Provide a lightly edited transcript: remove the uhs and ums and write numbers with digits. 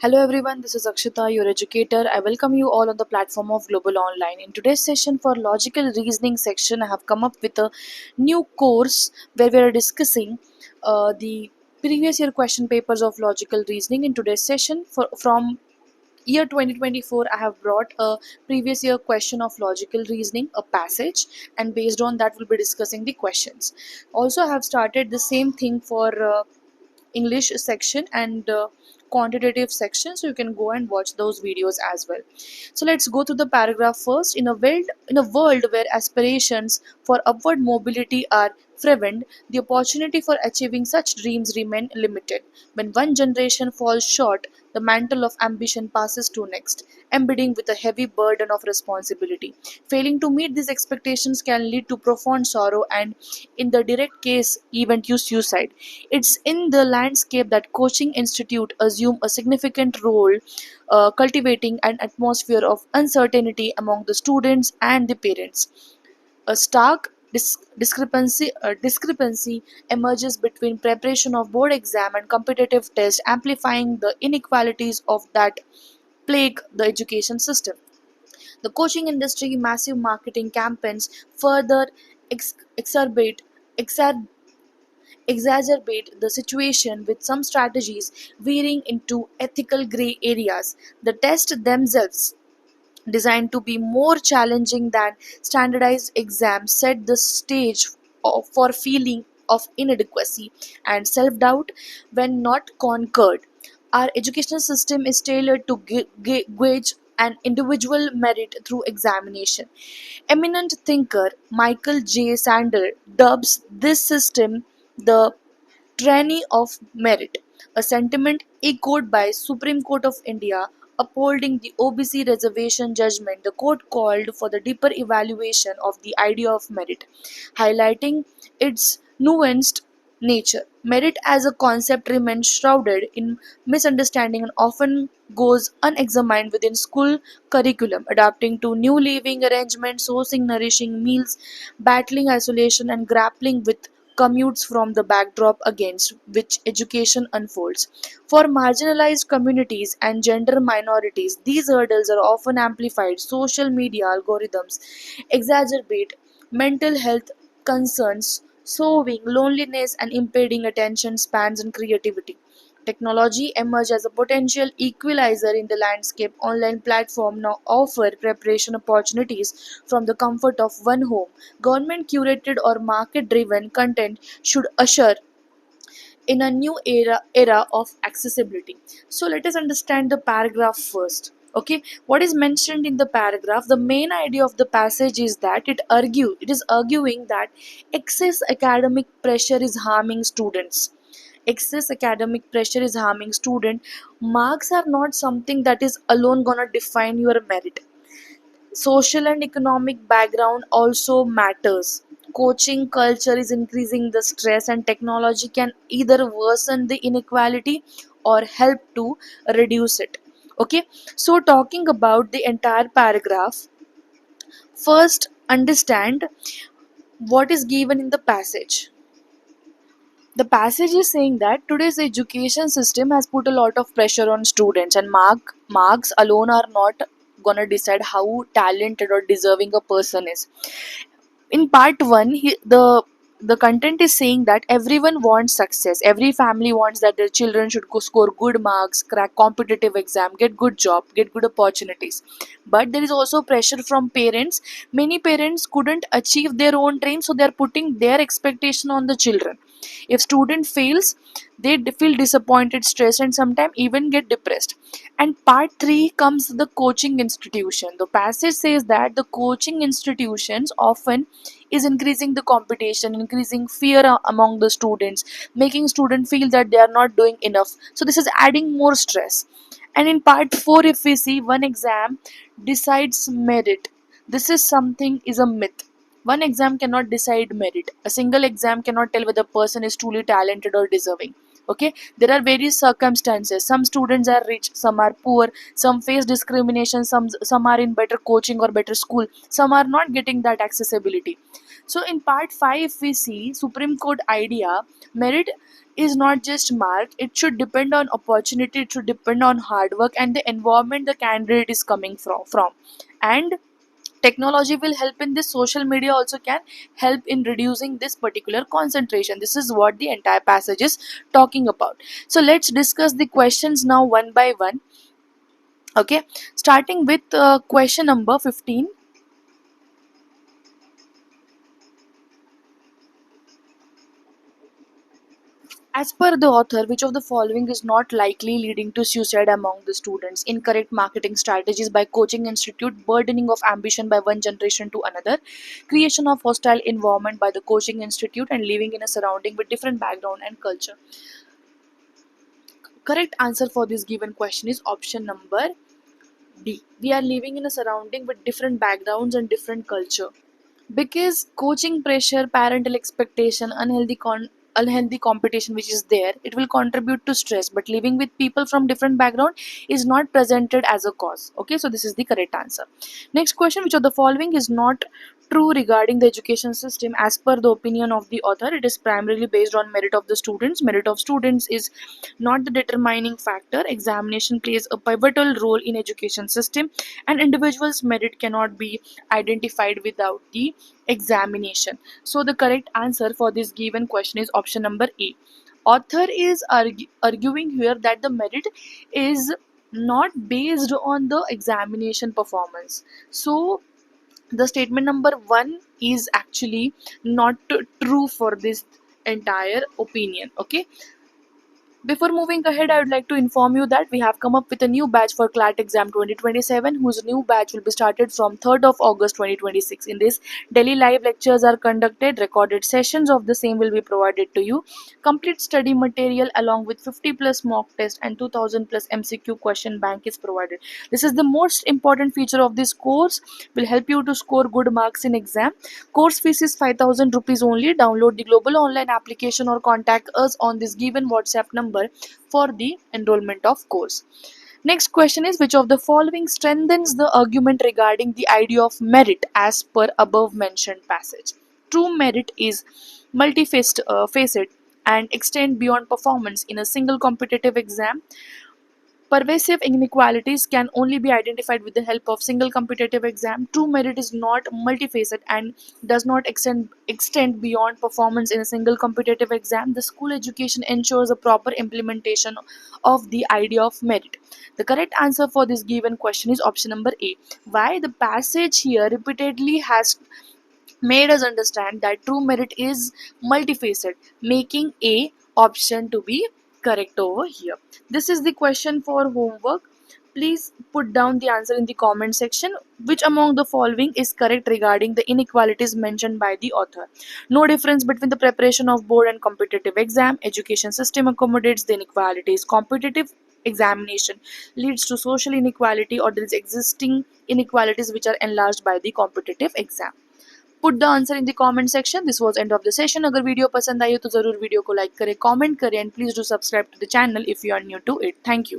Hello everyone, this is Akshita, your educator. I welcome you all on the platform of Global Online. In today's session for logical reasoning section, I have come up with a new course where we are discussing the previous year question papers of logical reasoning. In today's session from year 2024, I have brought a previous year question of logical reasoning, a passage, and based on that we'll be discussing the questions. Also, I have started the same thing for English section and quantitative section, so you can go and watch those videos as well. So let's go to the paragraph first. In a world where aspirations for upward mobility are fervent, the opportunity for achieving such dreams remain limited. When one generation falls short, the mantle of ambition passes to next, embedding with a heavy burden of responsibility. Failing to meet these expectations can lead to profound sorrow and, in the direct case, even to suicide. It's in the landscape that coaching institute assume a significant role, cultivating an atmosphere of uncertainty among the students and the parents. A stark discrepancy emerges between preparation of board exam and competitive test, amplifying the inequalities of that plague the education system. The coaching industry massive marketing campaigns further ex- exacerbate exacerbate exacerbate the situation, with some strategies veering into ethical gray areas. The tests themselves, designed to be more challenging than standardized exams, set the stage for feeling of inadequacy and self-doubt when not conquered. Our educational system is tailored to gauge an individual merit through examination. Eminent thinker Michael J. Sander dubs this system the tyranny of merit, a sentiment echoed by Supreme Court of India upholding the OBC reservation judgment. The court called for the deeper evaluation of the idea of merit, highlighting its nuanced nature. Merit as a concept remains shrouded in misunderstanding and often goes unexamined within school curriculum, adapting to new living arrangements, sourcing nourishing meals, battling isolation, and grappling with commutes from the backdrop against which education unfolds. For marginalized communities and gender minorities, these hurdles are often amplified. Social media algorithms exacerbate mental health concerns, sowing loneliness and impeding attention spans and creativity. Technology emerged as a potential equalizer in the landscape. Online platforms now offer preparation opportunities from the comfort of one home. Government curated or market driven content should usher in a new era of accessibility. So let us understand the paragraph first. Okay, what is mentioned in the paragraph? The main idea of the passage is that it is arguing that excess academic pressure is harming students. Excess academic pressure is harming student. Marks are not something that is alone gonna define your merit. Social and economic background also matters. Coaching culture is increasing the stress, and technology can either worsen the inequality or help to reduce it. Okay, so talking about the entire paragraph, first understand what is given in the passage. The passage is saying that today's education system has put a lot of pressure on students, and marks alone are not gonna decide how talented or deserving a person is. In part 1, the content is saying that everyone wants success. Every family wants that their children should go score good marks, crack competitive exam, get good job, get good opportunities. But there is also pressure from parents. Many parents couldn't achieve their own dreams, so they are putting their expectation on the children. If student fails, they feel disappointed, stressed, and sometimes even get depressed. And part 3 comes the coaching institution. The passage says that the coaching institutions often is increasing the competition, increasing fear among the students, making students feel that they are not doing enough. So this is adding more stress. And in part 4, if we see, one exam decides merit. This is something is a myth. One exam cannot decide merit. A single exam cannot tell whether a person is truly talented or deserving. Okay, there are various circumstances. Some students are rich, some are poor, some face discrimination, some are in better coaching or better school, some are not getting that accessibility. So in part 5, if we see Supreme Court idea, merit is not just mark, it should depend on opportunity, it should depend on hard work and the environment the candidate is coming from. And technology will help in this, social media also can help in reducing this particular concentration. This is what the entire passage is talking about. So let's discuss the questions now one by one. Okay, starting with question number 15. As per the author, which of the following is not likely leading to suicide among the students? Incorrect marketing strategies by coaching institute, burdening of ambition by one generation to another, creation of hostile environment by the coaching institute, and living in a surrounding with different background and culture. Correct answer for this given question is option number D. We are living in a surrounding with different backgrounds and different culture. Because coaching pressure, parental expectation, unhealthy competition which is there, it will contribute to stress, but living with people from different background is not presented as a cause. Okay, so this is the correct answer. Next question, which of the following is not true regarding the education system? As per the opinion of the author, it is primarily based on merit of the students. Merit of students is not the determining factor. Examination plays a pivotal role in education system, and individuals merit cannot be identified without the examination. So the correct answer for this given question is option number A. Author is arguing here that the merit is not based on the examination performance. So the statement number 1 is actually not true for this entire opinion. Okay, before moving ahead, I would like to inform you that we have come up with a new batch for CLAT exam 2027, whose new batch will be started from 3rd of August 2026. In this, daily live lectures are conducted, recorded sessions of the same will be provided to you. Complete study material along with 50 plus mock test and 2000 plus MCQ question bank is provided. This is the most important feature of this course, will help you to score good marks in exam. Course fees is 5000 rupees only. Download the global online application or contact us on this given WhatsApp number for the enrollment of course. Next question is, which of the following strengthens the argument regarding the idea of merit as per above mentioned passage? True merit is multifaceted and extend beyond performance in a single competitive exam. Pervasive inequalities can only be identified with the help of single competitive exam. True merit is not multifaceted and does not extend beyond performance in a single competitive exam. The school education ensures a proper implementation of the idea of merit. The correct answer for this given question is option number A. Why the passage here repeatedly has made us understand that true merit is multifaceted, making A option to be correct over here. This is the question for homework. Please put down the answer in the comment section. Which among the following is correct regarding the inequalities mentioned by the author? No difference between the preparation of board and competitive exam. Education system accommodates the inequalities. Competitive examination leads to social inequality, or there is existing inequalities which are enlarged by the competitive exam. Put the answer in the comment section. This was end of the session. अगर video पसंद आई हो तो ज़रूर video को like करें, comment करें and please do subscribe to the channel if you are new to it. Thank you.